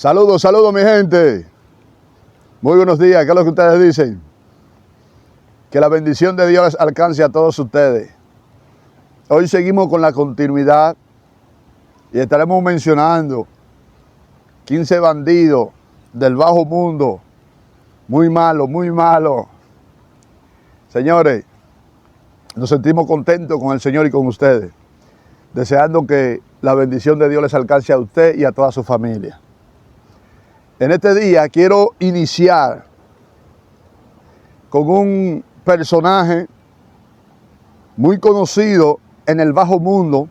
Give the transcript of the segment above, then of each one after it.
Saludos, saludos mi gente. Muy buenos días, ¿qué es lo que ustedes dicen? Que la bendición de Dios alcance a todos ustedes. Hoy seguimos con la continuidad y estaremos mencionando 15 bandidos del bajo mundo. Muy malo, muy malo. Señores, nos sentimos contentos con el Señor y con ustedes, deseando que la bendición de Dios les alcance a usted y a toda su familia. En este día quiero iniciar con un personaje muy conocido en el bajo mundo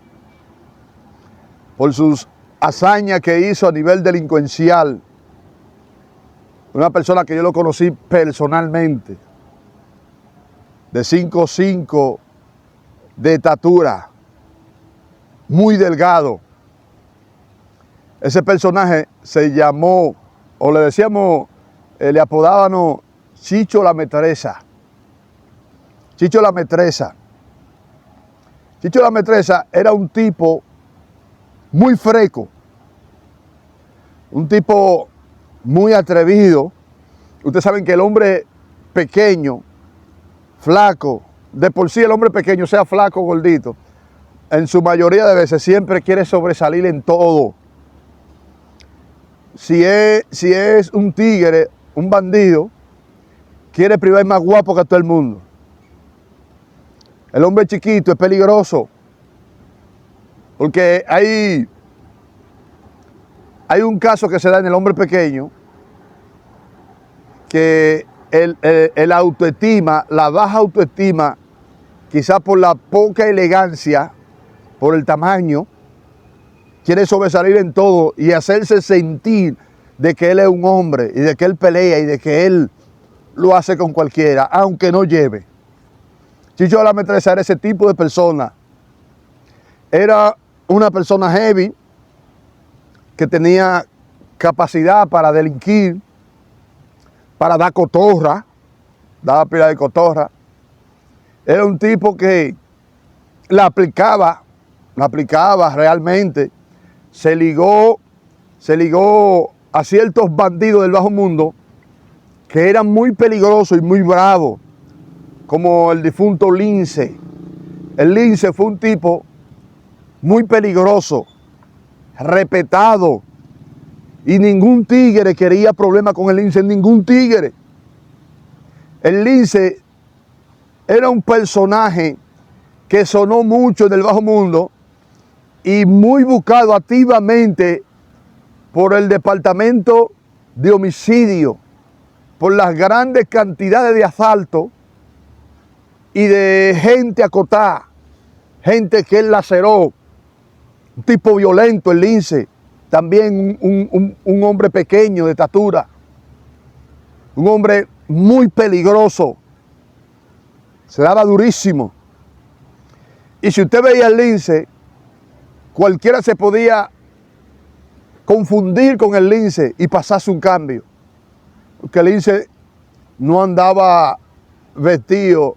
por sus hazañas que hizo a nivel delincuencial. Una persona que yo lo conocí personalmente, de 5'5", de estatura, muy delgado. Ese personaje se llamó, o le decíamos, le apodábamos Chicho la Metresa. Chicho la Metresa. Chicho la Metresa era un tipo muy freco, un tipo muy atrevido. Ustedes saben que el hombre pequeño, flaco, de por sí el hombre pequeño, sea flaco o gordito, en su mayoría de veces siempre quiere sobresalir en todo. Si es un tigre, un bandido, quiere privar más guapo que todo el mundo. El hombre chiquito es peligroso, porque hay un caso que se da en el hombre pequeño, que el autoestima, la baja autoestima, quizás por la poca elegancia, por el tamaño, quiere sobresalir en todo y hacerse sentir de que él es un hombre y de que él pelea y de que él lo hace con cualquiera, aunque no lleve. Chicho la Metresa era ese tipo de persona. Era una persona heavy que tenía capacidad para delinquir, para dar cotorra, daba pila de cotorra. Era un tipo que la aplicaba realmente. Se ligó a ciertos bandidos del bajo mundo que eran muy peligrosos y muy bravos, como el difunto Lince. El Lince fue un tipo muy peligroso, respetado, y ningún tigre quería problemas con el Lince, ningún tigre. El Lince era un personaje que sonó mucho en el bajo mundo y muy buscado activamente por el departamento de homicidio, por las grandes cantidades de asaltos y de gente acotada, gente que él laceró. Un tipo violento, el Lince, también un hombre pequeño de estatura, un hombre muy peligroso, se daba durísimo. Y si usted veía al Lince, cualquiera se podía confundir con el Lince y pasarse un cambio. Porque el Lince no andaba vestido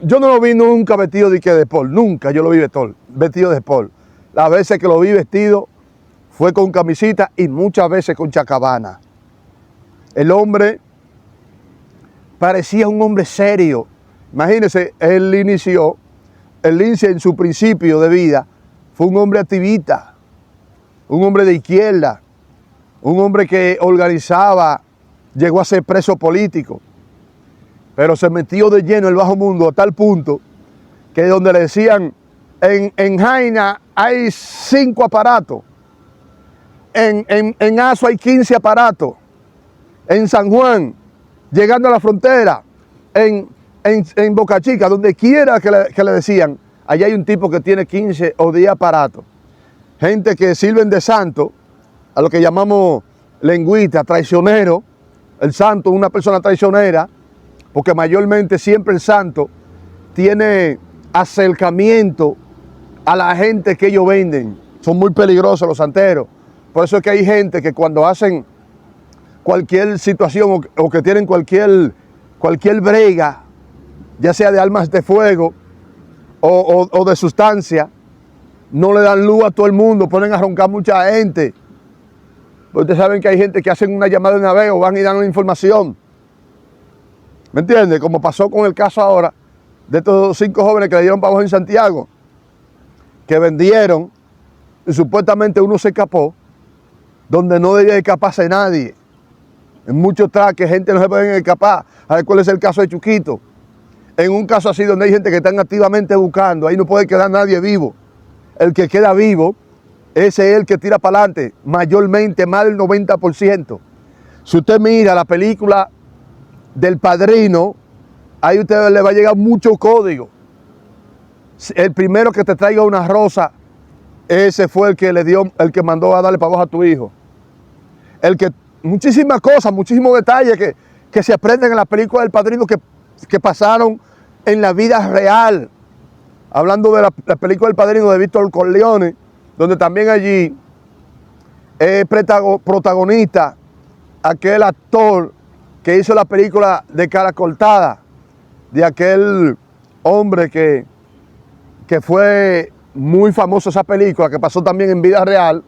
yo no lo vi nunca vestido de sport, nunca yo lo vi vestido de sport. Las veces que lo vi vestido fue con camisita y muchas veces con chacabana. El hombre parecía un hombre serio. Imagínense, el Lince en su principio de vida fue un hombre activista, un hombre de izquierda, un hombre que organizaba, llegó a ser preso político, pero se metió de lleno en el bajo mundo a tal punto que donde le decían, en Jaina hay 5 aparatos, en Azo hay 15 aparatos, en San Juan, llegando a la frontera, en Boca Chica, donde quiera que le decían, allá hay un tipo que tiene 15 o 10 aparatos. Gente que sirven de santo, a lo que llamamos lengüita, traicionero. El santo es una persona traicionera, porque mayormente siempre el santo tiene acercamiento a la gente que ellos venden. Son muy peligrosos los santeros. Por eso es que hay gente que cuando hacen cualquier situación o que tienen cualquier brega, ya sea de armas de fuego o de sustancia, no le dan luz a todo el mundo, ponen a roncar mucha gente. Ustedes saben que hay gente que hacen una llamada de una vez o van y dan una información. ¿Me entiende? Como pasó con el caso ahora de estos 5 jóvenes que le dieron pavos en Santiago, que vendieron y supuestamente uno se escapó, donde no debía escaparse nadie. En muchos traques, gente no se puede escapar. A ver cuál es el caso de Chuquito. En un caso así donde hay gente que están activamente buscando, ahí no puede quedar nadie vivo. El que queda vivo, ese es el que tira para adelante, mayormente, más del 90%. Si usted mira la película del Padrino, ahí a usted le va a llegar mucho código. El primero que te traiga una rosa, ese fue el que le dio, el que mandó a darle pavos a tu hijo. El que, muchísimas cosas, muchísimos detalles que se aprenden en la película del Padrino que pasaron en la vida real. Hablando de la película del Padrino de Víctor Corleone, donde también allí es protagonista aquel actor que hizo la película de Cara Cortada, de aquel hombre que fue muy famoso esa película, que pasó también en vida real,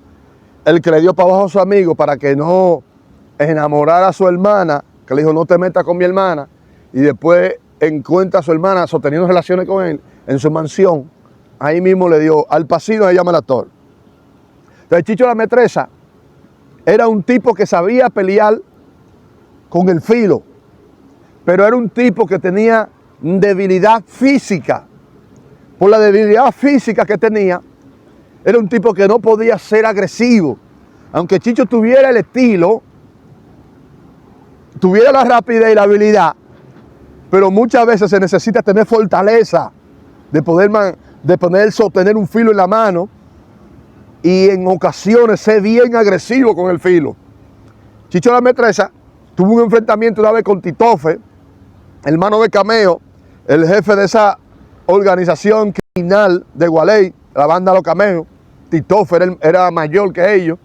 el que le dio para abajo a su amigo para que no enamorara a su hermana, que le dijo no te metas con mi hermana, y después encuentra a su hermana sosteniendo relaciones con él en su mansión. Ahí mismo le dio, Al Pacino se llama el actor. Entonces Chicho La Metresa era un tipo que sabía pelear con el filo, pero era un tipo que tenía debilidad física. Por la debilidad física que tenía, era un tipo que no podía ser agresivo. Aunque Chicho tuviera el estilo, tuviera la rapidez y la habilidad, pero muchas veces se necesita tener fortaleza de poder sostener un filo en la mano y en ocasiones ser bien agresivo con el filo. Chicho La Metresa tuvo un enfrentamiento una vez con Titofe, hermano de Cameo, el jefe de esa organización criminal de Gualey, la banda Los Cameos. Titofe era mayor que ellos.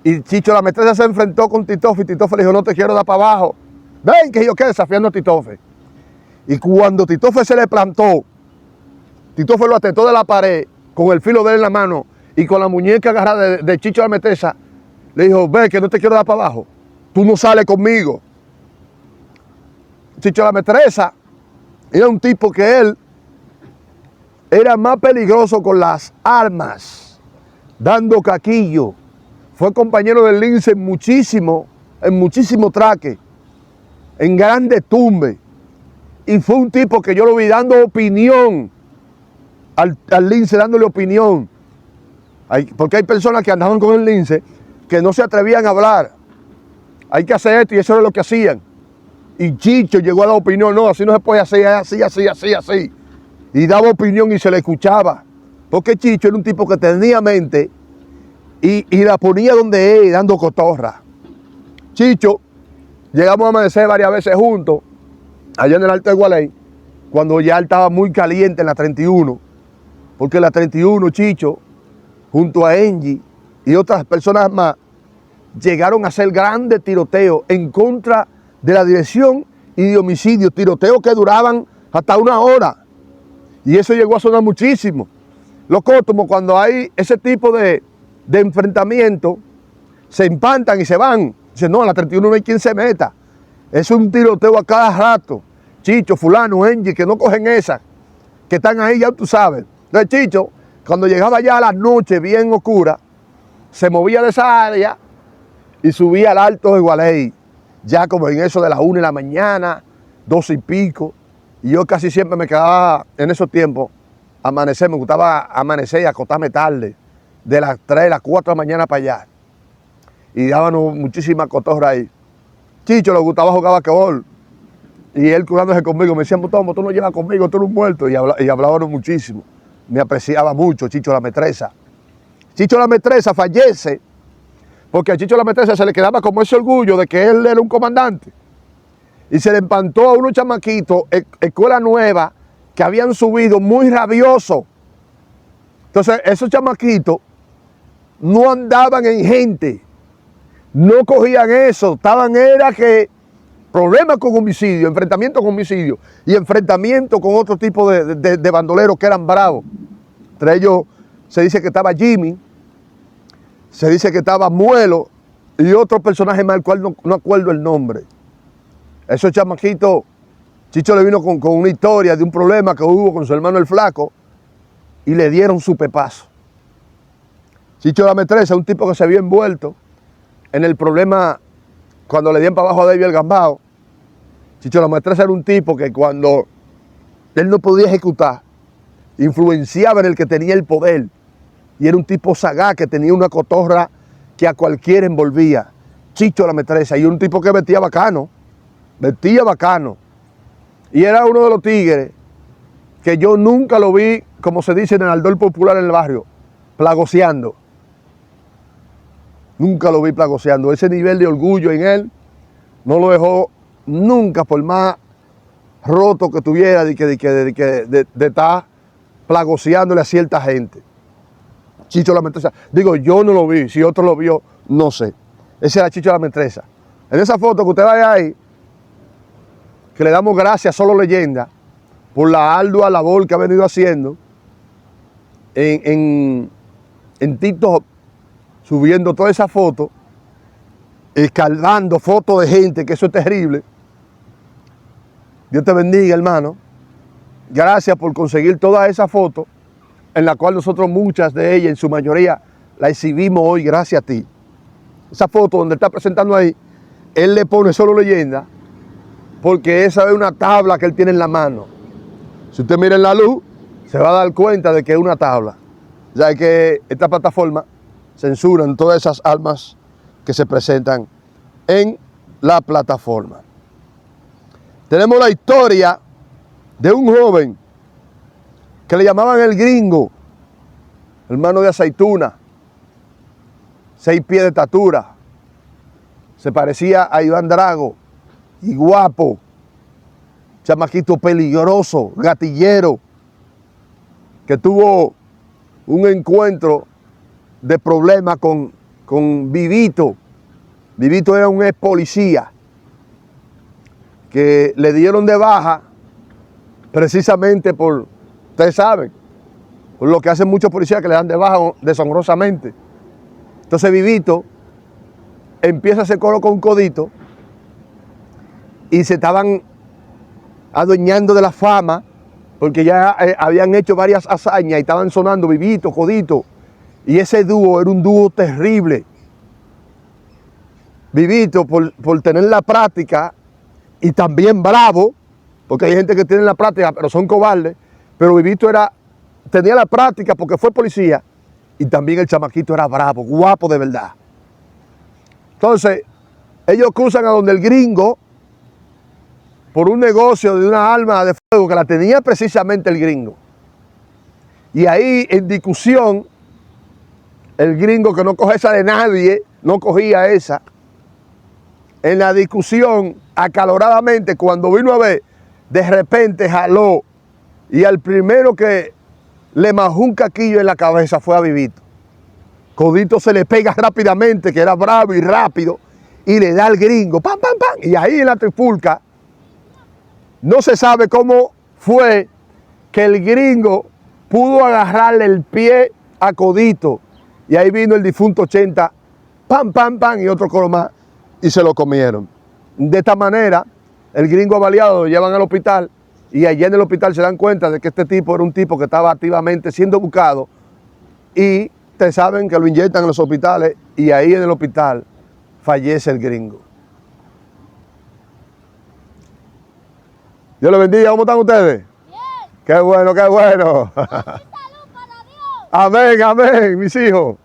Y Chicho La Metresa se enfrentó con Titofe y Titofe le dijo, no te quiero dar para abajo. Ven, que yo quedé desafiando a Titofe. Y cuando Titofe se le plantó, Titofe lo atetó de la pared con el filo de él en la mano y con la muñeca agarrada de Chicho La Metresa, le dijo, ve que no te quiero dar para abajo. Tú no sales conmigo. Chicho La Metresa era un tipo que él era más peligroso con las armas, dando caquillo. Fue compañero del Lince en muchísimo traque, en grandes tumbes. Y fue un tipo que yo lo vi dando opinión al Lince, dándole opinión. Porque hay personas que andaban con el Lince que no se atrevían a hablar. Hay que hacer esto y eso era lo que hacían. Y Chicho llegó a dar opinión, no, así no se puede hacer, así. Y daba opinión y se le escuchaba. Porque Chicho era un tipo que tenía mente y la ponía donde es, dando cotorra. Chicho, llegamos a amanecer varias veces juntos, allá en el Alto de Gualey, cuando ya estaba muy caliente en la 31. Porque en la 31, Chicho, junto a Angie y otras personas más, llegaron a hacer grandes tiroteos en contra de la dirección y de homicidios, tiroteos que duraban hasta 1 hora. Y eso llegó a sonar muchísimo. Los cótumos, cuando hay ese tipo de enfrentamiento, se empantan y se van. Dicen, no, a la 31 no hay quien se meta. Es un tiroteo a cada rato. Chicho, fulano, Angie, que no cogen esas, que están ahí, ya tú sabes. Entonces Chicho, cuando llegaba ya a la noche bien oscura, se movía de esa área y subía al Alto de Gualey, ya como en eso de las 1 de la mañana, 12 y pico. Y yo casi siempre me quedaba en esos tiempos, amanecer, me gustaba amanecer y acostarme tarde, de las 3, las 4 de la mañana para allá. Y dábamos muchísimas cotorras ahí. Chicho le gustaba jugar basquetbol. Y él curándose conmigo, me decía, Tomo, tú no llevas conmigo, tú eres un muerto. Y hablábamos muchísimo. Me apreciaba mucho Chicho La Metresa. Chicho La Metresa fallece porque a Chicho La Metresa se le quedaba como ese orgullo de que él era un comandante. Y se le empantó a unos chamaquitos, escuela nueva, que habían subido muy rabiosos. Entonces, esos chamaquitos no andaban en gente, no cogían eso, era que problemas con homicidio, enfrentamiento con homicidio y enfrentamiento con otro tipo de bandoleros que eran bravos. Entre ellos se dice que estaba Jimmy, se dice que estaba Muelo y otro personaje más, al cual no acuerdo el nombre. Esos chamaquitos, Chicho le vino con una historia de un problema que hubo con su hermano el Flaco y le dieron su pepazo. Chicho la Metresa, un tipo que se había envuelto en el problema cuando le dieron para abajo a David el Gambao. Chicho la Metresa era un tipo que cuando él no podía ejecutar, influenciaba en el que tenía el poder. Y era un tipo sagaz que tenía una cotorra que a cualquiera envolvía. Chicho la Metresa, y un tipo que vestía bacano. Y era uno de los tigres que yo nunca lo vi, como se dice en el ardor popular en el barrio, plagoseando. Nunca lo vi plagoseando. Ese nivel de orgullo en él no lo dejó nunca, por más roto que tuviera de estar plagoseándole a cierta gente. Chicho la Metresa. Digo, yo no lo vi, si otro lo vio, no sé. Ese era Chicho la Metresa. En esa foto que usted ve ahí, que le damos gracias, Solo Leyenda, por la ardua labor que ha venido haciendo en TikTok, subiendo todas esas fotos, escaldando fotos de gente, que eso es terrible. Dios te bendiga, hermano. Gracias por conseguir todas esas fotos, en la cual nosotros muchas de ellas, en su mayoría, la exhibimos hoy gracias a ti. Esa foto donde está presentando ahí, él le pone Solo Leyenda, porque esa es una tabla que él tiene en la mano. Si usted mira en la luz, se va a dar cuenta de que es una tabla. Ya que esta plataforma censuran todas esas almas que se presentan en la plataforma. Tenemos la historia de un joven que le llamaban el Gringo, hermano de aceituna, 6 pies de estatura, se parecía a Iván Drago, y guapo, chamaquito peligroso, gatillero, que tuvo un encuentro de problema con Vivito. Vivito era un ex policía que le dieron de baja precisamente por, ustedes saben, por lo que hacen muchos policías que le dan de baja deshonrosamente. Entonces Vivito empieza a hacer coro con Codito y se estaban adueñando de la fama porque ya habían hecho varias hazañas y estaban sonando Vivito, Codito. Y ese dúo era un dúo terrible. Vivito, por tener la práctica y también bravo, porque hay gente que tiene la práctica pero son cobardes, pero Vivito tenía la práctica porque fue policía y también el chamaquito era bravo, guapo de verdad. Entonces, ellos cruzan a donde el Gringo por un negocio de una arma de fuego que la tenía precisamente el Gringo. Y ahí en discusión, el Gringo, que no coge esa de nadie, no cogía esa. En la discusión, acaloradamente, cuando vino a ver, de repente jaló y al primero que le majó un caquillo en la cabeza fue a Vivito. Codito se le pega rápidamente, que era bravo y rápido, y le da al Gringo, ¡pam, pam, pam! Y ahí en la trifulca, no se sabe cómo fue que el Gringo pudo agarrarle el pie a Codito. Y ahí vino el difunto 80, ¡pam, pam, pam! Y otro coro más, y se lo comieron. De esta manera, el Gringo baleado lo llevan al hospital, y allí en el hospital se dan cuenta de que este tipo era un tipo que estaba activamente siendo buscado, y ustedes saben que lo inyectan en los hospitales, y ahí en el hospital fallece el Gringo. Dios les bendiga. ¿Cómo están ustedes? Bien. Qué bueno, qué bueno. Salud para Dios. Amén, amén, mis hijos.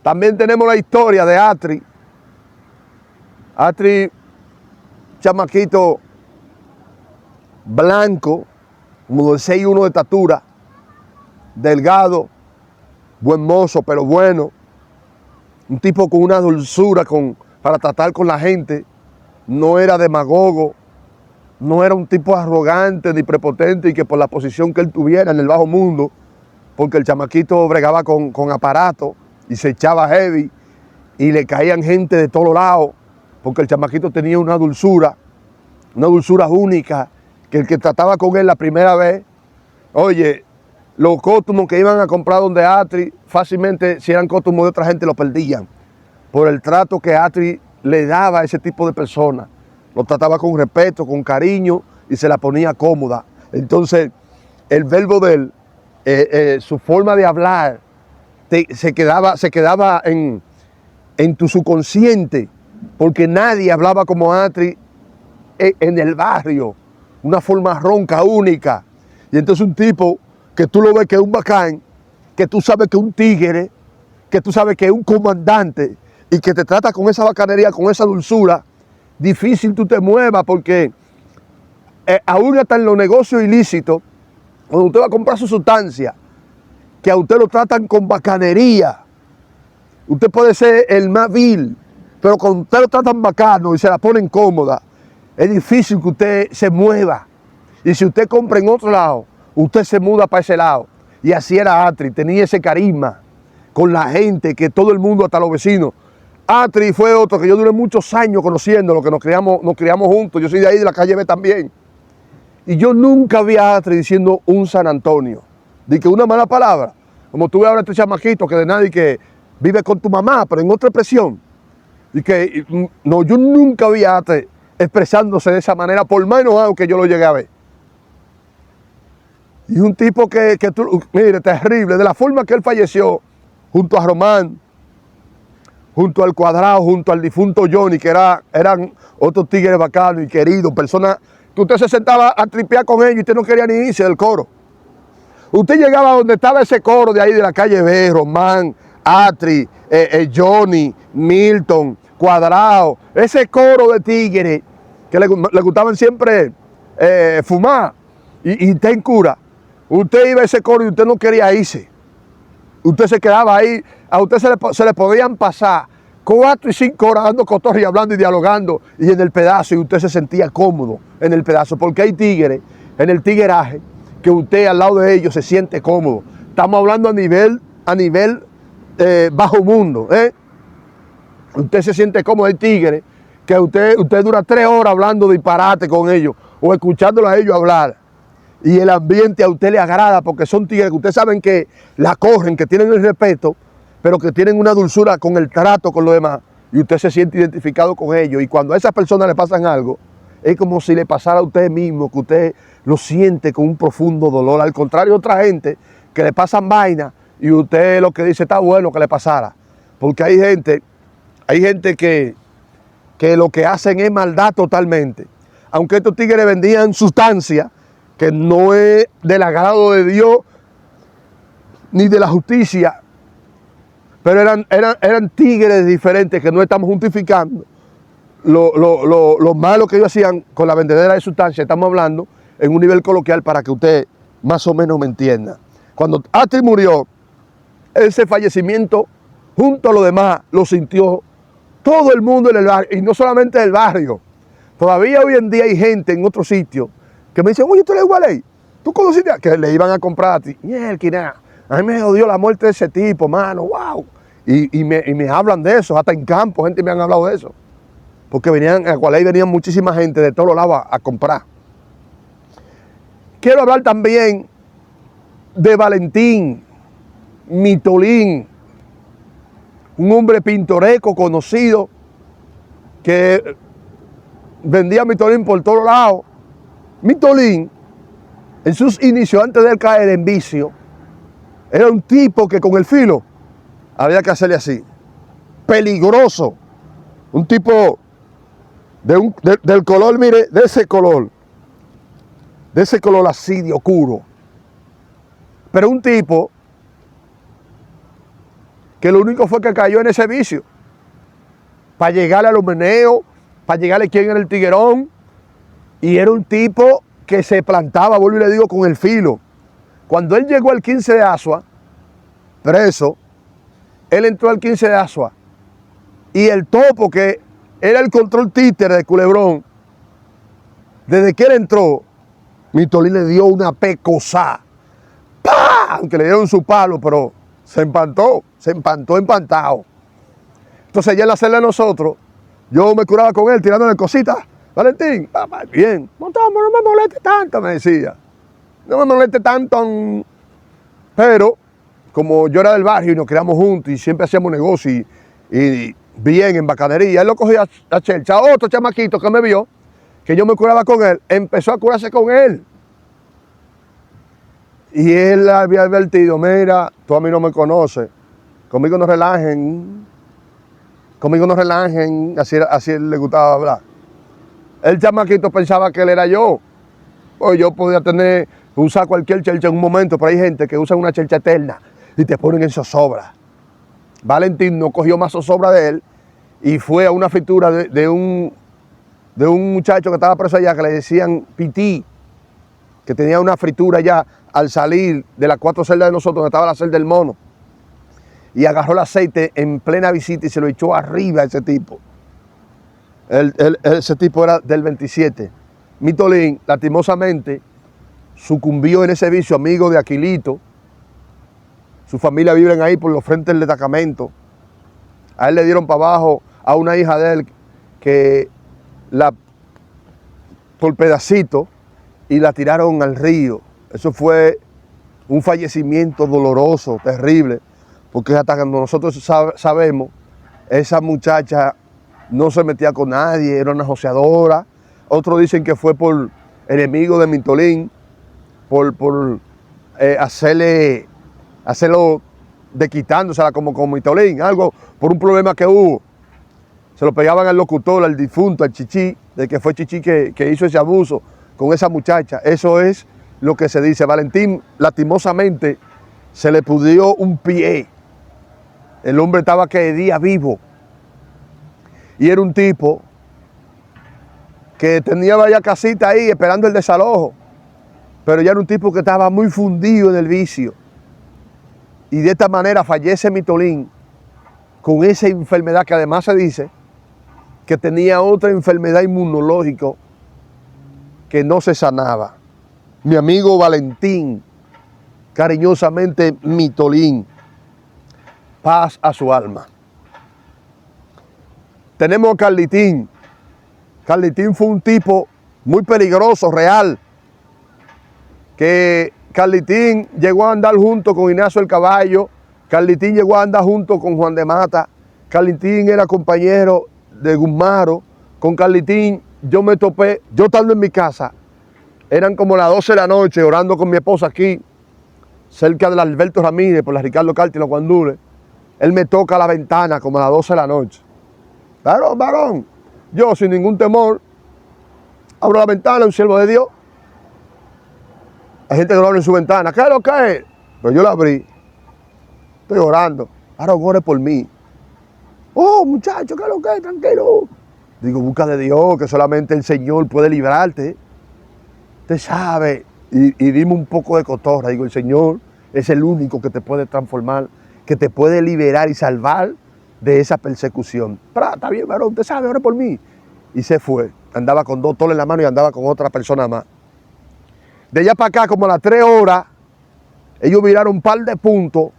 También tenemos la historia de Atri. Atri, chamaquito blanco, como de 6'1" de estatura, delgado, buen mozo, pero bueno. Un tipo con una dulzura para tratar con la gente. No era demagogo, no era un tipo arrogante ni prepotente y que por la posición que él tuviera en el bajo mundo, porque el chamaquito bregaba con aparato y se echaba heavy y le caían gente de todos lados, porque el chamaquito tenía una dulzura única, que el que trataba con él la primera vez, oye, los cóstumos que iban a comprar donde Atri, fácilmente si eran cóstumos de otra gente lo perdían, por el trato que Atri le daba a ese tipo de personas. Lo trataba con respeto, con cariño y se la ponía cómoda. Entonces, el verbo de él, su forma de hablar, se quedaba en tu subconsciente, porque nadie hablaba como Atri en el barrio, una forma ronca, única. Y entonces un tipo que tú lo ves que es un bacán, que tú sabes que es un tigre, que tú sabes que es un comandante y que te trata con esa bacanería, con esa dulzura, difícil tú te muevas porque aún hasta en los negocios ilícitos, cuando usted va a comprar su sustancia, que a usted lo tratan con bacanería, usted puede ser el más vil, pero cuando usted lo tratan bacano y se la ponen cómoda, es difícil que usted se mueva. Y si usted compra en otro lado, usted se muda para ese lado. Y así era Atri, tenía ese carisma con la gente, que todo el mundo, hasta los vecinos. Atri fue otro que yo duré muchos años conociendo, que nos criamos juntos. Yo soy de ahí, de la calle B también. Y yo nunca vi a Atri diciendo un San Antonio. De que una mala palabra. Como tú ves ahora este chamaquito que de nadie que vive con tu mamá, pero en otra expresión. Y que, no, yo nunca vi a Atri expresándose de esa manera, por más enojado que yo lo llegué a ver. Y un tipo que tú, mire, terrible, de la forma que él falleció, junto a Román, junto al Cuadrado, junto al difunto Johnny, que eran otros tigres bacanos y queridos, personas que usted se sentaba a tripear con ellos y usted no quería ni irse del coro. Usted llegaba a donde estaba ese coro de ahí de la calle B, Román, Atri, Johnny, Milton, Cuadrado, ese coro de tigres que le gustaban siempre fumar y ten cura. Usted iba a ese coro y usted no quería irse. Usted se quedaba ahí, a usted se le podían pasar 4 y 5 horas dando cotorra y hablando y dialogando y en el pedazo, y usted se sentía cómodo en el pedazo, porque hay tigres en el tigueraje que usted al lado de ellos se siente cómodo. Estamos hablando a nivel bajo mundo, ¿eh? Usted se siente cómodo. Hay tigres que usted dura 3 horas hablando disparate con ellos o escuchándolo a ellos hablar. Y el ambiente a usted le agrada porque son tigres que ustedes saben que la corren, que tienen el respeto, pero que tienen una dulzura con el trato con los demás. Y usted se siente identificado con ellos. Y cuando a esas personas le pasan algo, es como si le pasara a usted mismo, que usted lo siente con un profundo dolor. Al contrario, otra gente que le pasan vainas y usted lo que dice está bueno que le pasara. Porque hay gente que lo que hacen es maldad totalmente. Aunque estos tigres vendían sustancia que no es del agrado de Dios ni de la justicia, pero eran tigres diferentes que no estamos justificando lo malo que ellos hacían con la vendedera de sustancia. Estamos hablando en un nivel coloquial para que usted más o menos me entienda. Cuando Atri murió, ese fallecimiento junto a los demás lo sintió todo el mundo en el barrio, y no solamente el barrio. Todavía hoy en día hay gente en otros sitios que me dicen, oye, tú eres Gualey, tú conociste a que le iban a comprar a ti. A mí me odió la muerte de ese tipo, mano, wow. Y me hablan de eso, hasta en campo gente me han hablado de eso. Porque a Gualey venían muchísima gente de todos lados a comprar. Quiero hablar también de Valentín Mitolín, un hombre pintoresco conocido que vendía Mitolín por todos lados. Mitolín, en sus inicios, antes de él caer en vicio, era un tipo que con el filo había que hacerle así. Peligroso. Un tipo del color, mire, de ese color así de oscuro. Pero un tipo que lo único fue que cayó en ese vicio. Para llegarle a los meneos, para llegarle quién era el tiguerón. Y era un tipo que se plantaba, vuelvo y le digo, con el filo. Cuando él llegó al 15 de Asua, preso, él entró al 15 de Asua. Y el topo, que era el control títere de Culebrón, desde que él entró, Mitolín le dio una pecosá. ¡Pah! Aunque le dieron su palo, pero se empantado. Entonces ya en la celda de nosotros, yo me curaba con él tirándole cositas. Valentín, bien, no me moleste tanto, me decía. No me moleste tanto. Pero, como yo era del barrio y nos criamos juntos y siempre hacíamos negocio y bien en bacanería, él lo cogía a chelcha. Otro chamaquito que me vio, que yo me curaba con él, empezó a curarse con él. Y él había advertido, mira, tú a mí no me conoces, conmigo no relajen, así él le gustaba hablar. El chamaquito pensaba que él era yo. Pues yo podía usar cualquier chelcha en un momento, pero hay gente que usa una chelcha eterna y te ponen en zozobra. Valentín no cogió más zozobra de él y fue a una fritura de un muchacho que estaba preso allá que le decían Pití, que tenía una fritura ya al salir de las 4 celdas de nosotros, donde estaba la celda del mono. Y agarró el aceite en plena visita y se lo echó arriba a ese tipo. Ese tipo era del 27. Mitolín, lastimosamente, sucumbió en ese vicio, amigo de Aquilito. Su familia viven ahí por los frentes del destacamento. A él le dieron para abajo a una hija de él que por pedacito y la tiraron al río. Eso fue un fallecimiento doloroso, terrible, porque hasta cuando nosotros sabemos, esa muchacha no se metía con nadie, era una joseadora. Otros dicen que fue por enemigo de Mitolín, por hacerlo desquitándosela como con Mitolín, algo por un problema que hubo. Se lo pegaban al locutor, al difunto, al Chichi, de que fue Chichi que hizo ese abuso con esa muchacha. Eso es lo que se dice. Valentín, lastimosamente, se le pudrió un pie. El hombre estaba que día vivo. Y era un tipo que tenía vaya casita ahí esperando el desalojo. Pero ya era un tipo que estaba muy fundido en el vicio. Y de esta manera fallece Mitolín con esa enfermedad que además se dice que tenía otra enfermedad inmunológica que no se sanaba. Mi amigo Valentín, cariñosamente Mitolín, paz a su alma. Tenemos a Carlitín. Carlitín fue un tipo muy peligroso, real, que Carlitín llegó a andar junto con Ignacio el Caballo, Carlitín llegó a andar junto con Juan de Mata, Carlitín era compañero de Guzmaro. Con Carlitín yo me topé, yo estando en mi casa, eran como las 12 de la noche, orando con mi esposa aquí, cerca del Alberto Ramírez, por la Ricardo Carti y los Guandules. Él me toca la ventana como a las 12 de la noche. Varón, yo sin ningún temor, abro la ventana, un siervo de Dios. Hay gente que lo abre en su ventana, ¿qué es lo que es? Pero yo la abrí, estoy orando, ahora ore por mí. Oh, muchacho, ¿qué es lo que es? Tranquilo. Digo, busca de Dios, que solamente el Señor puede librarte. Usted sabe. Y dime un poco de cotorra. Digo, el Señor es el único que te puede transformar, que te puede liberar y salvar de esa persecución. Pero está bien, varón, usted sabe, ore por mí. Y se fue. Andaba con 2 toles en la mano y andaba con otra persona más. De allá para acá, como a las 3 horas, ellos miraron un par de puntos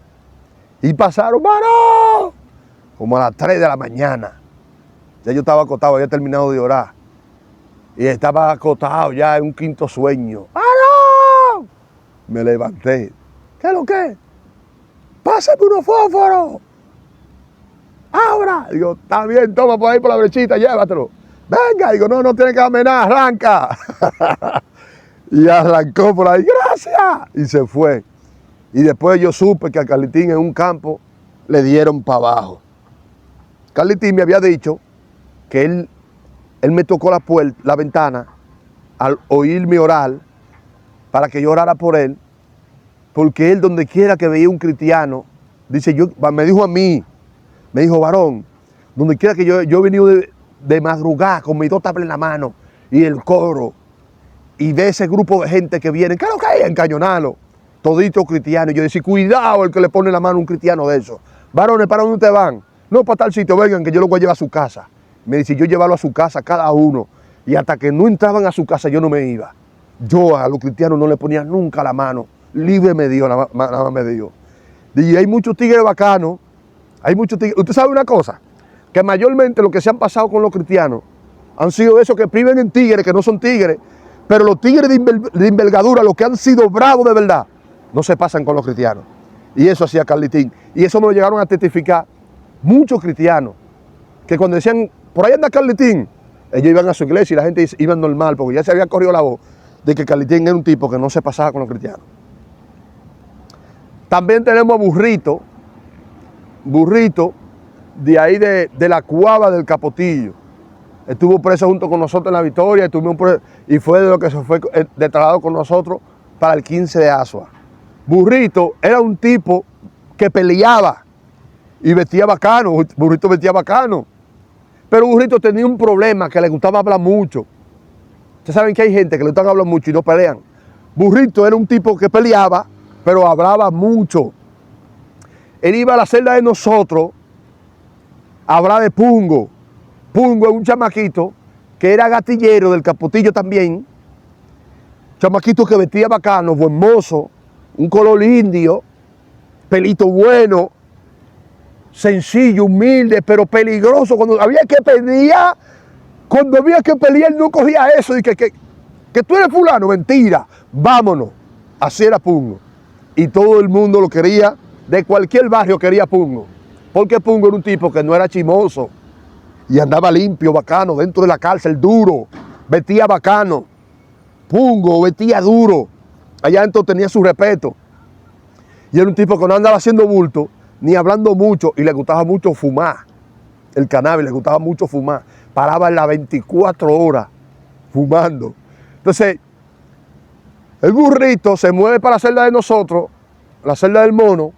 y pasaron, varón, como a las 3 de la mañana. Ya yo estaba acostado, había terminado de orar. Y estaba acostado ya en un quinto sueño. ¡Varón! Me levanté. ¿Qué es lo que es? ¡Pásame unos fósforos! ¡Abra! Digo, está bien, toma por ahí por la brechita, llévatelo. Venga, digo, no tiene que darme nada, arranca. Y arrancó por ahí, gracias. Y se fue. Y después yo supe que a Carlitín en un campo le dieron para abajo. Carlitín me había dicho que él me tocó la ventana al oírme orar para que yo orara por él, porque él donde quiera que veía un cristiano, dice, me dijo a mí, me dijo, varón, donde quiera que yo he venido de madrugada con mis 2 tablas en la mano y el coro, y ve ese grupo de gente que viene, ¿qué es lo que hay? A encañonarlo, todito cristiano. Y yo decía, cuidado el que le pone la mano a un cristiano de eso. Varones, ¿para dónde ustedes van? No, para tal sitio, vengan que yo los voy a llevar a su casa. Me dice, yo llevarlo a su casa cada uno. Y hasta que no entraban a su casa yo no me iba. Yo a los cristianos no le ponía nunca la mano. Libre me dio, nada más me dio. Y hay muchos tigres bacanos. Hay muchos tigres. Usted sabe una cosa, que mayormente lo que se han pasado con los cristianos han sido esos que priven en tigres, que no son tigres. Pero los tigres de envergadura, los que han sido bravos de verdad, no se pasan con los cristianos. Y eso hacía Carlitín. Y eso me lo llegaron a testificar muchos cristianos, que cuando decían, por ahí anda Carlitín, ellos iban a su iglesia y la gente iba normal, porque ya se había corrido la voz de que Carlitín era un tipo que no se pasaba con los cristianos. También tenemos a Burrito, de ahí de la Cuava del Capotillo. Estuvo preso junto con nosotros en La Victoria, y fue de lo que se fue de traslado con nosotros para el 15 de Asua. Burrito era un tipo que peleaba y vestía bacano. Burrito vestía bacano. Pero Burrito tenía un problema, que le gustaba hablar mucho. Ustedes saben que hay gente que le gusta hablar mucho y no pelean. Burrito era un tipo que peleaba, pero hablaba mucho. Él iba a la celda de nosotros a hablar de Pungo. Pungo es un chamaquito que era gatillero del Capotillo también. Chamaquito que vestía bacano, buen mozo, un color indio, pelito bueno, sencillo, humilde, pero peligroso. Cuando había que pelear, él no cogía eso. Y que tú eres fulano, mentira, vámonos. Así era Pungo. Y todo el mundo lo quería, de cualquier barrio quería Pungo. Porque Pungo era un tipo que no era chimoso. Y andaba limpio, bacano, dentro de la cárcel, duro. Vestía bacano. Pungo vestía duro. Allá dentro tenía su respeto. Y era un tipo que no andaba haciendo bulto, ni hablando mucho, y le gustaba mucho fumar. El cannabis, le gustaba mucho fumar. Paraba en las 24 horas fumando. Entonces, el Burrito se mueve para la celda de nosotros, la celda del Mono,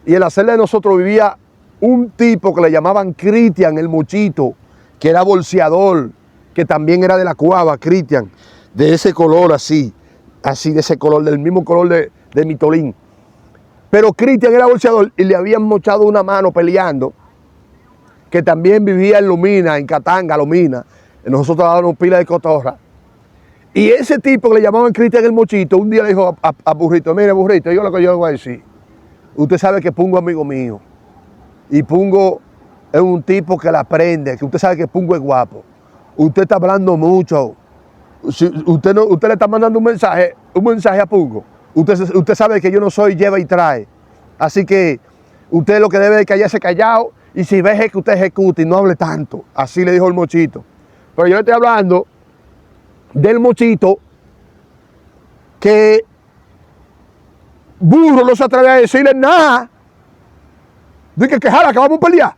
y en la celda de nosotros vivía un tipo que le llamaban Cristian, el Mochito, que era bolseador, que también era de la Cuava, Cristian, de ese color así, de ese color, del mismo color de Mitolín. Pero Cristian era bolseador y le habían mochado una mano peleando, que también vivía en Lomina, en Catanga, Lomina. Nosotros dábamos pila de cotorra. Y ese tipo que le llamaban Cristian el Mochito, un día le dijo a Burrito, mire Burrito, yo lo que yo le voy a decir, usted sabe que Pungo es amigo mío. Y Pungo es un tipo que la aprende, que usted sabe que Pungo es guapo. Usted está hablando mucho. Usted le está mandando un mensaje a Pungo. Usted sabe que yo no soy lleva y trae. Así que usted lo que debe es callarse callado, y si ve que usted ejecute y no hable tanto. Así le dijo el Mochito. Pero yo le estoy hablando del Mochito, que Burro no se atreve a decirle nada. Dice que jala, que vamos a pelear.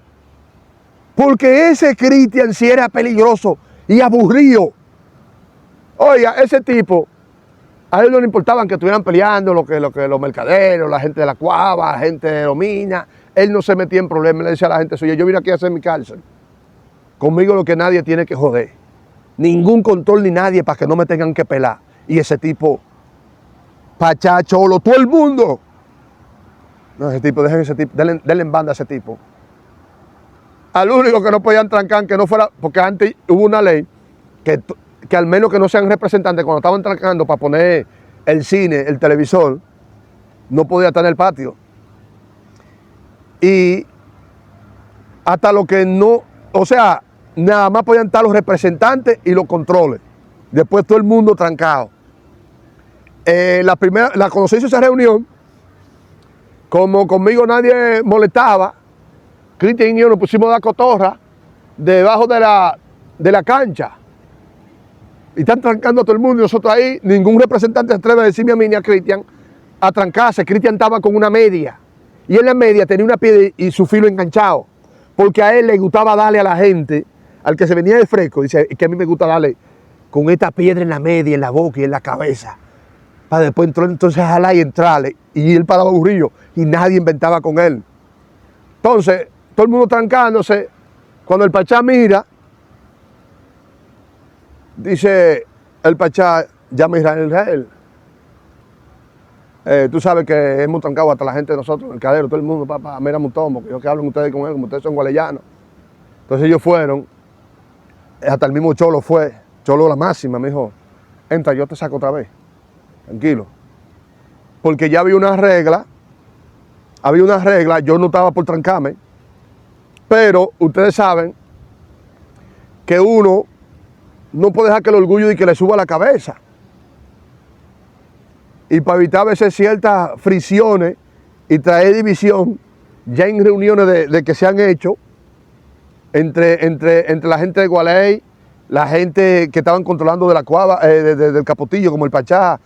Porque ese Cristian sí era peligroso y aburrido. Oiga, ese tipo, a él no le importaban que estuvieran peleando los mercaderos, la gente de la Cuava, la gente de Lomina. Él no se metía en problemas. Le decía a la gente suya, yo vine aquí a hacer mi cárcel. Conmigo lo que nadie tiene que joder. Ningún control ni nadie para que no me tengan que pelar. Y ese tipo, Pachá, Cholo, todo el mundo. No, ese tipo, dejen ese tipo, denle en banda a ese tipo. Al único que no podían trancar, que no fuera, porque antes hubo una ley que al menos que no sean representantes, cuando estaban trancando para poner el cine, el televisor, no podía estar en el patio. Y hasta lo que no, o sea, nada más podían estar los representantes y los controles. Después todo el mundo trancado. Cuando se hizo esa reunión, como conmigo nadie molestaba, Cristian y yo nos pusimos a dar cotorra debajo de la cancha. Y están trancando a todo el mundo, y nosotros ahí, ningún representante se atreve a decirme a mí ni a Cristian a trancarse. Cristian estaba con una media, y en la media tenía una piedra y su filo enganchado, porque a él le gustaba darle a la gente, al que se venía de fresco, dice que a mí me gusta darle con esta piedra en la media, en la boca y en la cabeza, para después entonces jalar y entrarle. Y él paraba aburrido y nadie inventaba con él. Entonces, todo el mundo trancándose. Cuando el Pachá mira, dice el Pachá, llama a Israel. Tú sabes que hemos trancado hasta la gente de nosotros, el cadero, todo el mundo, papá, mira Mutombo, que yo que hablen ustedes con él, como ustedes son gualeyanos. Entonces ellos fueron, hasta el mismo Cholo fue, Cholo la máxima, me dijo, entra, yo te saco otra vez, tranquilo. Porque ya había una regla, yo no estaba por trancarme, pero ustedes saben que uno no puede dejar que el orgullo y que le suba la cabeza. y para evitar a veces ciertas fricciones y traer división, ya en reuniones de que se han hecho entre la gente de Gualey, la gente que estaban controlando de la Cuava, del Capotillo, como el Pachá,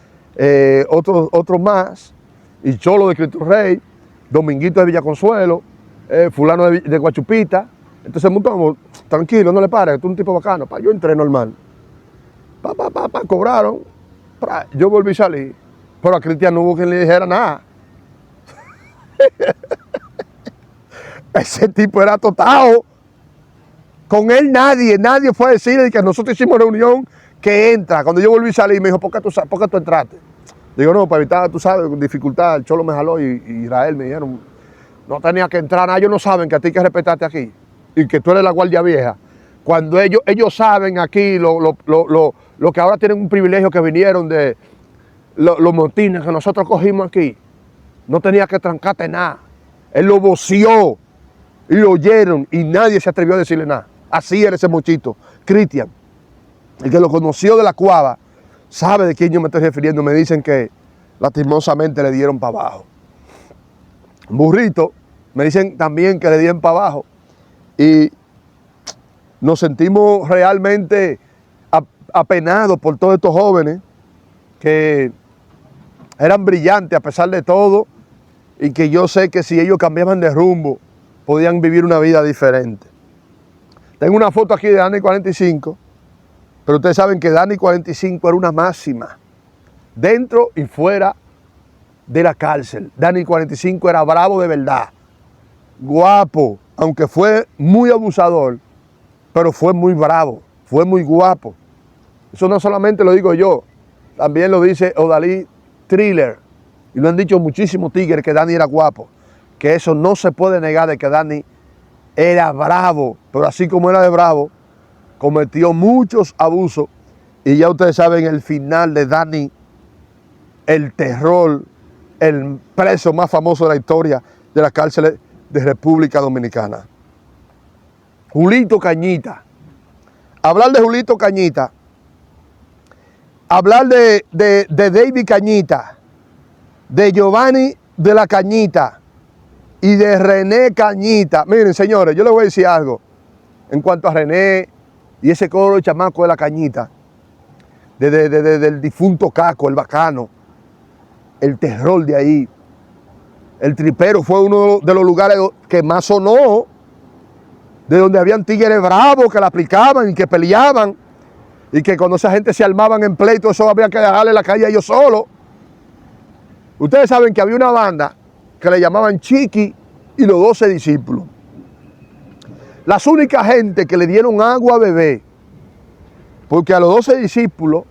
otros más, y Cholo de Cristo Rey, Dominguito de Villaconsuelo, fulano de Guachupita. Entonces montamos, tranquilo, no le pares, tú eres un tipo bacano. Yo entré normal. Cobraron. Yo volví a salir. Pero a Cristian no hubo quien le dijera nada. Ese tipo era totado. Con él nadie fue a decirle que nosotros hicimos reunión que entra. Cuando yo volví a salir, me dijo, ¿por qué tú entraste? Digo, no, para evitar, tú sabes, con dificultad. El Cholo me jaló y Israel me dijeron, no tenía que entrar nada. Ellos no saben que a ti hay que respetarte aquí y que tú eres la guardia vieja. Cuando ellos saben aquí lo que ahora tienen un privilegio que vinieron de los motines que nosotros cogimos aquí, no tenía que trancarte nada. Él lo voció y lo oyeron y nadie se atrevió a decirle nada. Así era ese muchito, Cristian. El que lo conoció de la Cuava sabe de quién yo me estoy refiriendo. Me dicen que lastimosamente le dieron para abajo. Burrito, me dicen también que le dieron para abajo. Y nos sentimos realmente apenados por todos estos jóvenes que eran brillantes a pesar de todo y que yo sé que si ellos cambiaban de rumbo podían vivir una vida diferente. Tengo una foto aquí de Dani 45, pero ustedes saben que Dani 45 era una máxima dentro y fuera de la cárcel. Dani 45 era bravo de verdad, guapo, aunque fue muy abusador, pero fue muy bravo, fue muy guapo. Eso no solamente lo digo yo, también lo dice Odalí Thriller, y lo han dicho muchísimos tigres que Dani era guapo, que eso no se puede negar de que Dani era bravo, pero así como era de bravo, cometió muchos abusos, y ya ustedes saben el final de Dani, el terror, el preso más famoso de la historia de las cárceles de República Dominicana. Julito Cañita. Hablar de Julito Cañita, hablar de David Cañita, de Giovanni de la Cañita y de René Cañita. Miren, señores, yo les voy a decir algo en cuanto a René y ese coro de chamaco de la Cañita, del difunto Caco, el bacano, el terror de ahí. El Tripero fue uno de los lugares que más sonó, de donde habían tigres bravos que la aplicaban y que peleaban, y que cuando esa gente se armaban en pleito, eso había que dejarle la calle a ellos solos. Ustedes saben que había una banda que le llamaban Chiqui y los 12 discípulos. Las únicas gente que le dieron agua a beber, porque a los 12 discípulos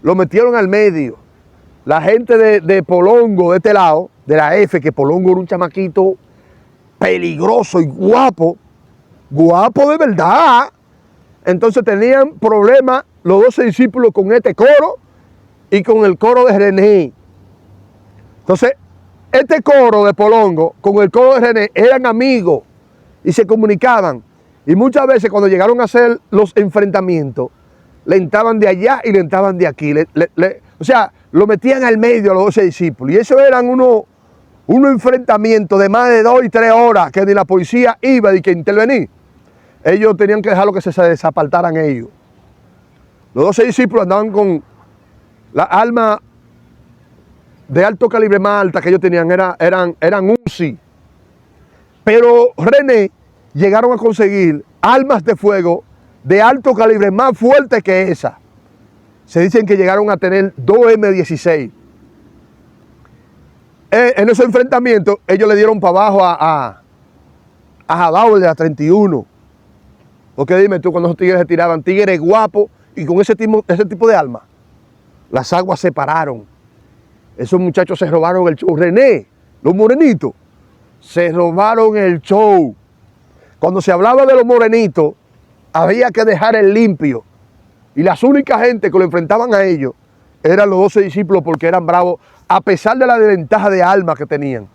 lo metieron al medio. La gente de Polongo, de este lado, de la F, que Polongo era un chamaquito peligroso y guapo de verdad. Entonces tenían problemas los 12 discípulos con este coro y con el coro de René. Entonces, este coro de Polongo con el coro de René eran amigos y se comunicaban. Y muchas veces cuando llegaron a hacer los enfrentamientos, le entraban de allá y le entraban de aquí. O sea, lo metían al medio a los 12 discípulos. Y eso eran unos enfrentamientos de más de 2 y 3 horas que ni la policía iba y que intervenir. Ellos tenían que dejarlo que se desapartaran ellos. Los 12 discípulos andaban con la arma de alto calibre más alta que ellos tenían, eran Uzi. Pero René llegaron a conseguir armas de fuego de alto calibre más fuertes que esa. Se dicen que llegaron a tener 2 M16. En esos enfrentamientos, ellos le dieron para abajo a Jabao, de la 31. Porque dime tú, cuando esos tigres se tiraban, tigres guapos y con ese tipo de armas, las aguas se pararon. Esos muchachos se robaron el show. René, los morenitos, se robaron el show. Cuando se hablaba de los morenitos, había que dejar el limpio. Y las únicas gente que lo enfrentaban a ellos eran los 12 discípulos porque eran bravos, a pesar de la desventaja de armas que tenían.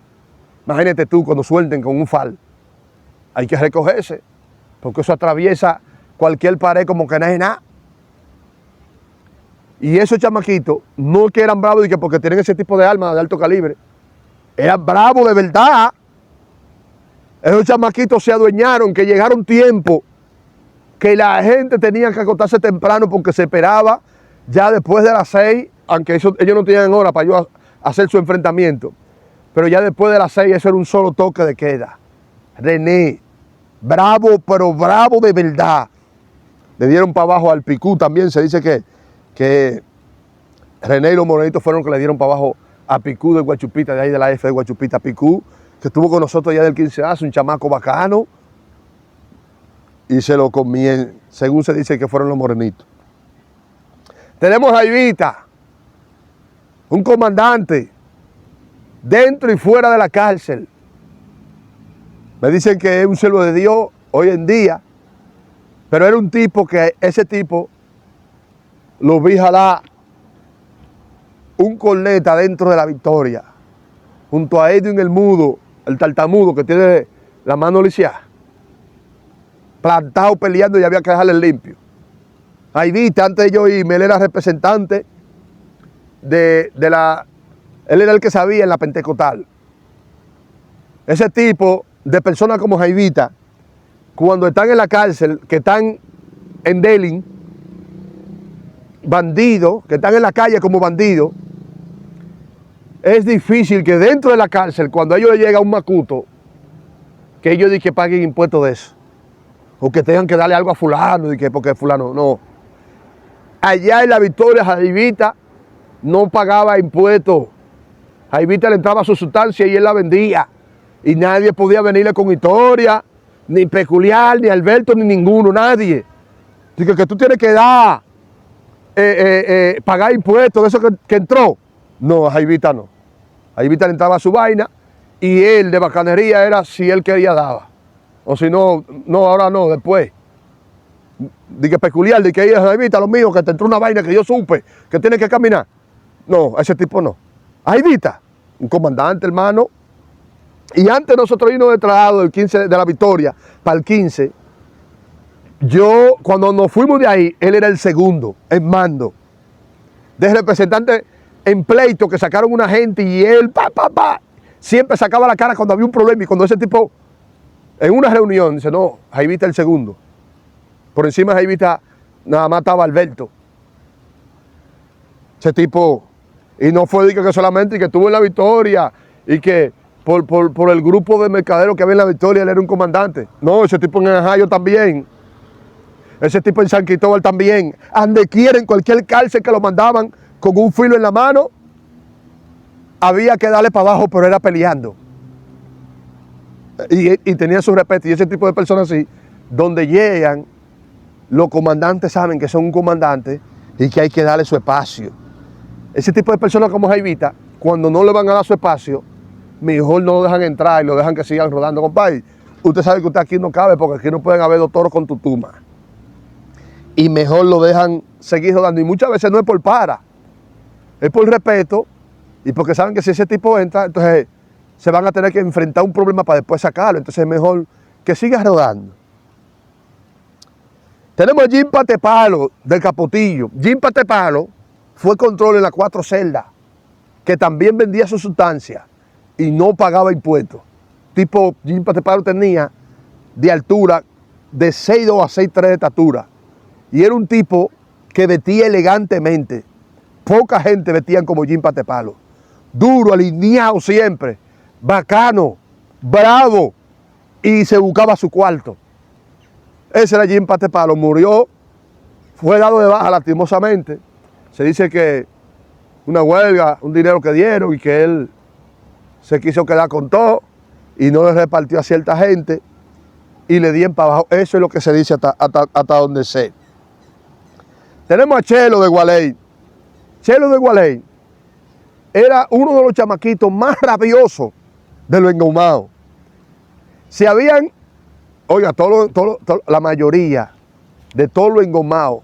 Imagínate tú cuando suelten con un fal. Hay que recogerse, porque eso atraviesa cualquier pared como que no es nada. Y esos chamaquitos no es que eran bravos y que porque tienen ese tipo de armas de alto calibre, eran bravos de verdad. Esos chamaquitos se adueñaron, que llegaron tiempo que la gente tenía que acostarse temprano porque se esperaba ya después de las 6, aunque ellos no tenían hora para yo hacer su enfrentamiento, pero ya después de las 6 eso era un solo toque de queda. René, bravo, pero bravo de verdad. Le dieron para abajo al Picú también. Se dice que René y los morenitos fueron los que le dieron para abajo a Picú de Guachupita, de ahí de la F de Guachupita. Picú, que estuvo con nosotros ya del 15A, un chamaco bacano, y se lo comían, según se dice que fueron los morenitos. Tenemos a Ivita, un comandante, dentro y fuera de la cárcel. Me dicen que es un siervo de Dios hoy en día, pero era un tipo que ese tipo lo vi jalar un corneta dentro de la Victoria, junto a Edwin el mudo, el tartamudo que tiene la mano lisiada, plantado peleando y había que dejarle limpio. Ahí viste, antes de yo irme, él era representante él era el que sabía en la Pentecostal. Ese tipo de personas como Jaivita, cuando están en la cárcel, que están en Delin, bandidos, que están en la calle como bandidos, es difícil que dentro de la cárcel, cuando a ellos les llega un macuto, que ellos digan que paguen impuestos de eso, o que tengan que darle algo a fulano, porque fulano, no. Allá en la Victoria, Jaivita no pagaba impuestos. Jaivita le entraba su sustancia y él la vendía. Y nadie podía venirle con historia, ni Peculiar, ni Alberto, ni ninguno, nadie. Dice que tú tienes que dar, pagar impuestos de eso que entró. No, a Jaivita no. A Jaivita le entraba su vaina y él de bacanería era si él quería daba. O si no, no, ahora no, después. Dice que Peculiar, de que ahí es Jaivita, lo mío, que te entró una vaina que yo supe, que tiene que caminar. No, a ese tipo no. A Jaivita, un comandante, hermano. Y antes nosotros irnos de traslado del 15 de la Victoria para el 15, cuando nos fuimos de ahí, él era el segundo en mando. De representante en pleito que sacaron una gente y él, siempre sacaba la cara cuando había un problema y cuando ese tipo, en una reunión, dice, no, Jaivita el segundo. Por encima de Jaivita nada más estaba Alberto. Ese tipo, y no fue que solamente y que estuvo en la Victoria y que por el grupo de mercaderos que había en la Victoria él era un comandante. No, ese tipo en Ajayo también. Ese tipo en San Cristóbal también. Ande quieren, cualquier cárcel que lo mandaban con un filo en la mano, había que darle para abajo, pero era peleando. Y tenía su respeto. Y ese tipo de personas así, donde llegan, los comandantes saben que son un comandante y que hay que darle su espacio. Ese tipo de personas como Jaivita, cuando no le van a dar su espacio, mejor no lo dejan entrar y lo dejan que sigan rodando. Compadre, usted sabe que usted aquí no cabe porque aquí no pueden haber dos toros con tutuma. Y mejor lo dejan seguir rodando. Y muchas veces no es por para, es por respeto y porque saben que si ese tipo entra, entonces se van a tener que enfrentar un problema para después sacarlo. Entonces es mejor que siga rodando. Tenemos a Jim Patepalo del Capotillo. Jim Patepalo fue control en las 4 celdas, que también vendía su sustancia y no pagaba impuestos. Tipo, Jim Patepalo tenía de altura de 6'2" a 6'3" de estatura. Y era un tipo que vestía elegantemente. Poca gente vestían como Jim Patepalo. Duro, alineado siempre, bacano, bravo, y se buscaba su cuarto. Ese era Jim Patepalo, murió, fue dado de baja lastimosamente. Se dice que una huelga, un dinero que dieron y que él se quiso quedar con todo y no le repartió a cierta gente y le dieron para abajo. Eso es lo que se dice hasta donde sé. Tenemos a Chelo de Gualey. Chelo de Gualey era uno de los chamaquitos más rabiosos de los engomados. Se habían, oiga, la mayoría de todos los engomados,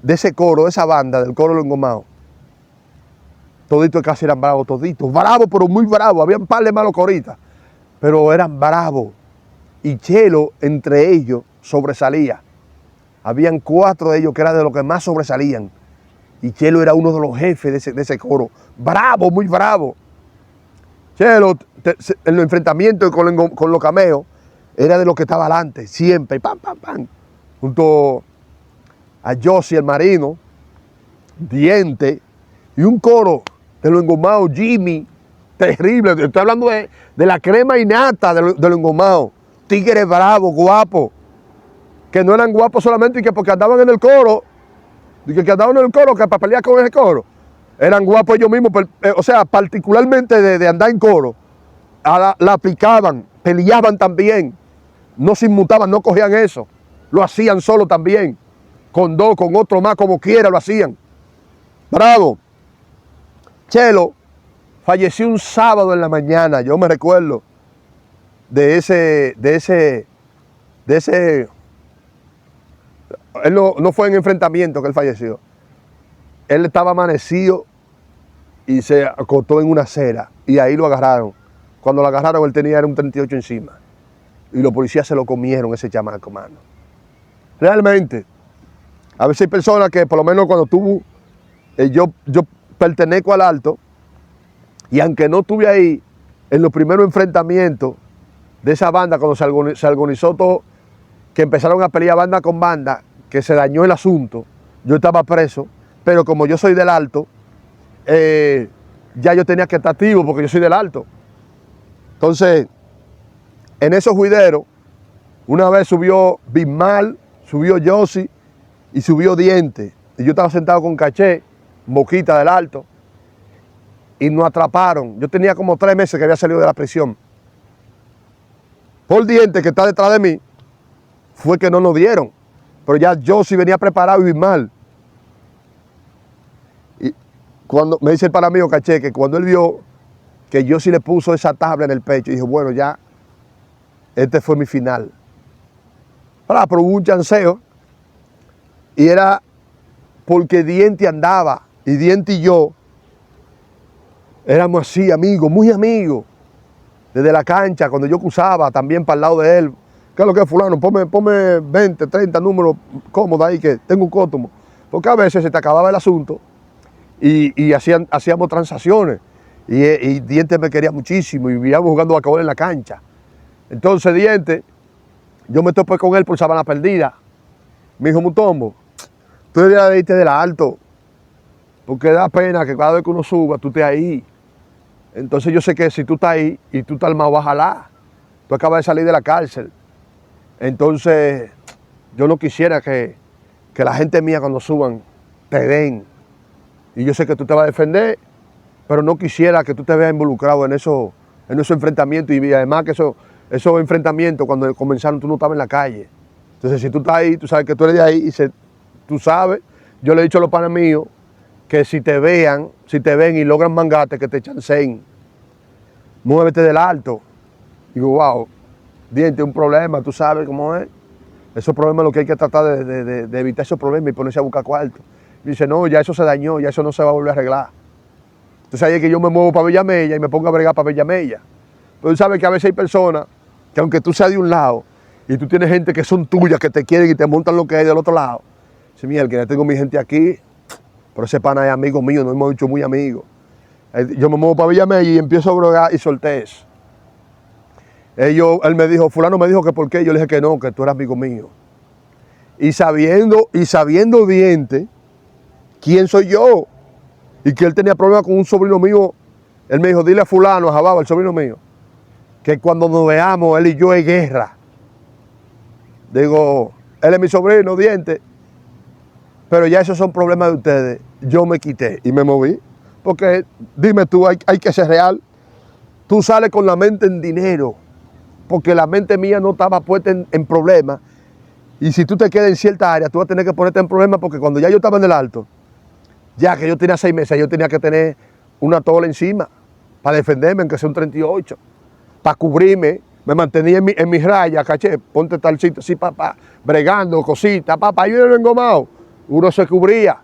de ese coro, de esa banda, del coro de los engomados, toditos casi eran bravos, toditos. Bravos, pero muy bravos. Había un par de malos coristas, pero eran bravos. Y Chelo, entre ellos, sobresalía. Habían 4 de ellos que eran de los que más sobresalían. Y Chelo era uno de los jefes de ese coro. Bravo, muy bravo. Chelo, en los enfrentamientos con los cameos, era de los que estaba adelante, siempre. Pam, pam, pam. Junto a Josie, el marino, Diente, y un coro de los engomados, Jimmy, terrible. Estoy hablando de la crema innata de los engomados. Tigres bravos, guapos. Que no eran guapos solamente que porque andaban en el coro, que andaban en el coro, que para pelear con ese coro. Eran guapos ellos mismos, o sea, particularmente de andar en coro. La aplicaban, peleaban también. No se inmutaban, no cogían eso. Lo hacían solo también. Con dos, con otro más, como quiera lo hacían. Bravo. Chelo falleció un sábado en la mañana, yo me recuerdo de ese, él no fue en enfrentamiento que él falleció. Él estaba amanecido y se acostó en una acera y ahí lo agarraron. Cuando lo agarraron él tenía un 38 encima y los policías se lo comieron ese chamaco, mano. Realmente, a veces hay personas que por lo menos cuando yo pertenezco al Alto y aunque no estuve ahí en los primeros enfrentamientos de esa banda cuando se organizó todo, que empezaron a pelear banda con banda, que se dañó el asunto, yo estaba preso, pero como yo soy del Alto, ya yo tenía que estar activo porque yo soy del Alto. Entonces, en esos juideros, una vez subió Bismal, subió Josie y subió Diente. Y yo estaba sentado con Caché, Boquita del Alto, y nos atraparon. Yo tenía como 3 meses que había salido de la prisión. Por Diente, que está detrás de mí, fue que no nos dieron. Pero ya Josie venía preparado y Bismal. Y cuando me dice el pana mío Caché, que cuando él vio que Josie le puso esa tabla en el pecho, y dijo, bueno, ya, este fue mi final. Pero hubo un chanceo, y era porque Diente andaba, y Diente y yo éramos así, amigos, muy amigos, desde la cancha, cuando yo cruzaba también para el lado de él. ¿Qué es lo que es fulano? Ponme 20, 30 números cómodos ahí que tengo un cótomo. Porque a veces se te acababa el asunto y hacíamos transacciones. Y Diente me quería muchísimo y vivíamos jugando basquetbol en la cancha. Entonces Diente, yo me topé con él por Sabana Perdida. Me dijo, Mutombo, tú deberías irte del Alto, porque da pena que cada vez que uno suba, tú estés ahí. Entonces yo sé que si tú estás ahí y tú estás armado, vas a jalar. Tú acabas de salir de la cárcel. Entonces yo no quisiera que la gente mía cuando suban te den. Y yo sé que tú te vas a defender, pero no quisiera que tú te veas involucrado en esos enfrentamientos. Y además que esos enfrentamientos cuando comenzaron tú no estabas en la calle. Entonces si tú estás ahí, tú sabes que tú eres de ahí y tú sabes, yo le he dicho a los panes míos que si te ven y logran mangarte, que te chanceen. Muévete del Alto. Digo, wow, Diente, un problema, tú sabes cómo es. Esos problemas es lo que hay que tratar de evitar esos problemas y ponerse a buscar cuarto. Y dice, no, ya eso se dañó, ya eso no se va a volver a arreglar. Entonces ahí es que yo me muevo para Villamella y me pongo a bregar para Villamella. Pero tú sabes que a veces hay personas que aunque tú seas de un lado y tú tienes gente que son tuyas, que te quieren y te montan lo que hay del otro lado. Dice, mira, que ya tengo mi gente aquí, pero ese pana es amigo mío, nos hemos hecho muy amigos. Yo me muevo para Villamella y empiezo a bregar y solté eso. Él me dijo, fulano me dijo que por qué, yo le dije que no, que tú eras amigo mío. Y sabiendo Diente, quién soy yo, y que él tenía problemas con un sobrino mío, él me dijo, dile a fulano, a Jababa, el sobrino mío, que cuando nos veamos, él y yo hay guerra. Digo, él es mi sobrino, Diente, pero ya esos son problemas de ustedes. Yo me quité y me moví, porque dime tú, hay que ser real. Tú sales con la mente en dinero, porque la mente mía no estaba puesta en problemas. Y si tú te quedas en cierta área, tú vas a tener que ponerte en problemas, porque cuando ya yo estaba en el Alto, ya que yo tenía 6 meses, yo tenía que tener una tola encima para defenderme, aunque sea un 38, para cubrirme. Me mantenía en mis rayas, caché, ponte tal sitio así, papá, bregando, cositas, papá, yo era engomado. Uno se cubría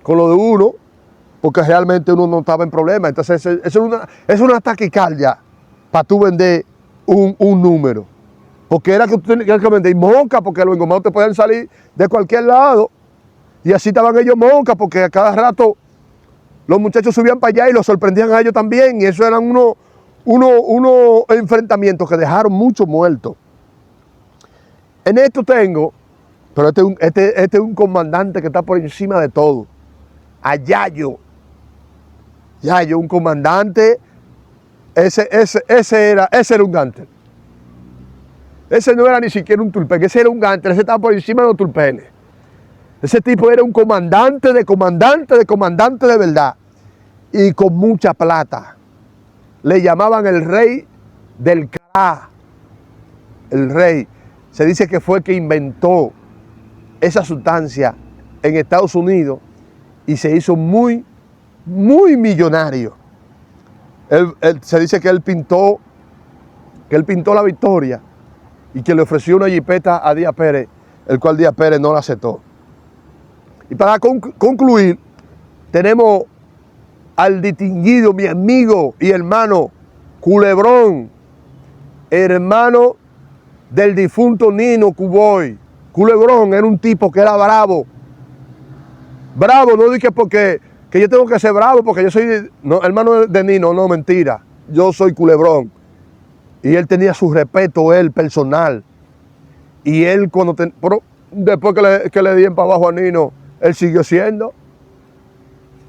con lo de uno, porque realmente uno no estaba en problemas. Entonces, es una taquicardia para tú vender un número. Porque era que tú tenías que vender moca, porque los engomados te podían salir de cualquier lado. Y así estaban ellos moncas, porque a cada rato los muchachos subían para allá y los sorprendían a ellos también. Y eso eran unos enfrentamientos que dejaron muchos muertos. En esto tengo, pero este es un comandante que está por encima de todo. A Yayo. Yayo, un comandante. Ese era un gánter. Ese no era ni siquiera un tulpen, ese era un gánter, ese estaba por encima de los tulpenes. Ese tipo era un comandante de verdad. Y con mucha plata. Le llamaban el rey del Cará. El rey. Se dice que fue el que inventó esa sustancia en Estados Unidos y se hizo muy, muy millonario. Se dice que él pintó la victoria y que le ofreció una jipeta a Díaz Pérez, el cual Díaz Pérez no la aceptó. Y para concluir, tenemos al distinguido, mi amigo y hermano Culebrón, hermano del difunto Nino Cuboy. Culebrón era un tipo que era bravo. Bravo, no dije porque que yo tengo que ser bravo porque yo soy hermano de Nino, no, mentira. Yo soy Culebrón. Y él tenía su respeto, él, personal. Y él pero después que le dieron para abajo a Nino, él siguió siendo.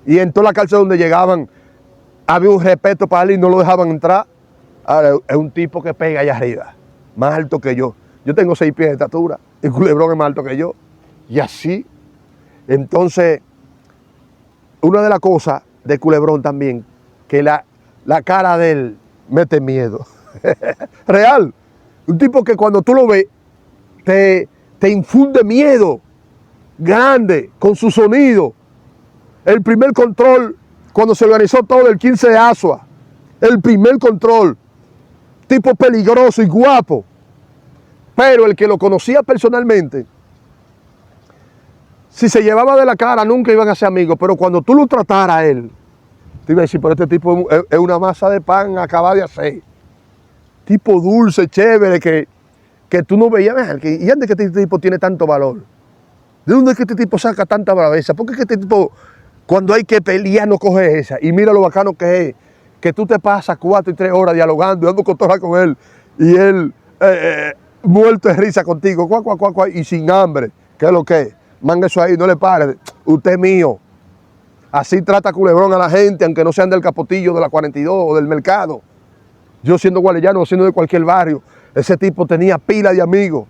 Y en toda la cárcel donde llegaban, había un respeto para él y no lo dejaban entrar. Ahora, es un tipo que pega allá arriba, más alto que yo. Yo tengo 6 pies de estatura y Culebrón es más alto que yo. Y así, entonces, una de las cosas de Culebrón también, que la cara de él mete miedo. Real. Un tipo que cuando tú lo ves, te infunde miedo. Grande, con su sonido. El primer control, cuando se organizó todo el 15 de Asua. El primer control. Tipo peligroso y guapo. Pero el que lo conocía personalmente, si se llevaba de la cara, nunca iban a ser amigos. Pero cuando tú lo trataras a él, te iba a decir, pero este tipo es una masa de pan acabada de hacer. Tipo dulce, chévere, que tú no veías. ¿Y dónde es que este tipo tiene tanto valor? ¿De dónde es que este tipo saca tanta braveza? ¿Por qué es que este tipo, cuando hay que pelear, no coge esa? Y mira lo bacano que es, que tú te pasas 4 y 3 horas dialogando, dando cotorra con él, y él muerto de risa contigo, y sin hambre. ¿Qué es lo que es? Manga eso ahí, no le pare. Usted es mío. Así trata Culebrón a la gente, aunque no sean del Capotillo, de la 42 o del mercado. Yo siendo gualeyano, siendo de cualquier barrio, ese tipo tenía pila de amigos.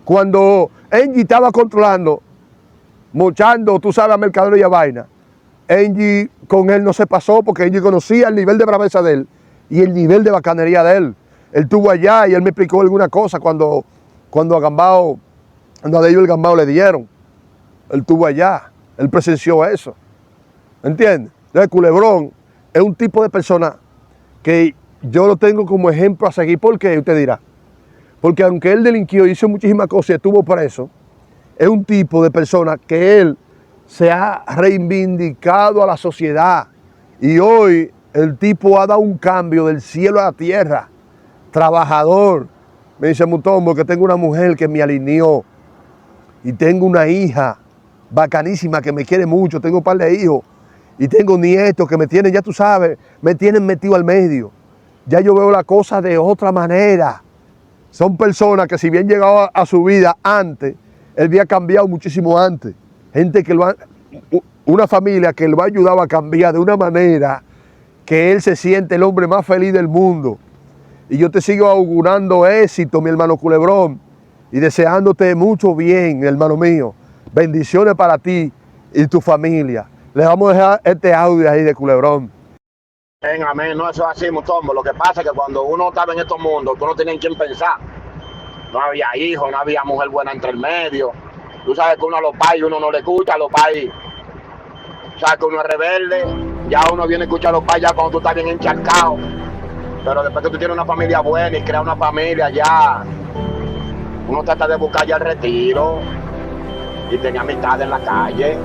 Cuando Angie estaba controlando, mochando, tú sabes, a Mercadero y a vaina, Angie con él no se pasó porque Angie conocía el nivel de braveza de él y el nivel de bacanería de él. Él estuvo allá y él me explicó alguna cosa cuando a Gambao, cuando a ellos el Gambao le dieron. Él estuvo allá, él presenció eso. ¿Entiendes? Entonces Culebrón es un tipo de persona que yo lo tengo como ejemplo a seguir. ¿Por qué? Usted dirá. Porque aunque él delinquió y hizo muchísimas cosas y estuvo preso, es un tipo de persona que él se ha reivindicado a la sociedad. Y hoy el tipo ha dado un cambio del cielo a la tierra. Trabajador. Me dice Mutombo que tengo una mujer que me alineó. Y tengo una hija bacanísima que me quiere mucho. Tengo un par de hijos. Y tengo nietos que me tienen, ya tú sabes, me tienen metido al medio. Ya yo veo la cosa de otra manera. Son personas que si bien llegado a su vida antes, él había cambiado muchísimo antes. Gente que una familia que lo ha ayudado a cambiar de una manera que él se siente el hombre más feliz del mundo. Y yo te sigo augurando éxito, mi hermano Culebrón, y deseándote mucho bien, hermano mío. Bendiciones para ti y tu familia. Les vamos a dejar este audio ahí de Culebrón. Amén, no, eso es así, Mutombo. Lo que pasa es que cuando uno estaba en estos mundos, tú no tenías en quién pensar. No había hijos, no había mujer buena entre el medio. Tú sabes que uno a los pais, uno no le escucha a los pais. Sabes que uno es rebelde, ya uno viene a escuchar a los pais ya cuando tú estás bien encharcado. Pero después que tú tienes una familia buena y creas una familia ya, uno trata de buscar ya el retiro y tenía amistad en la calle.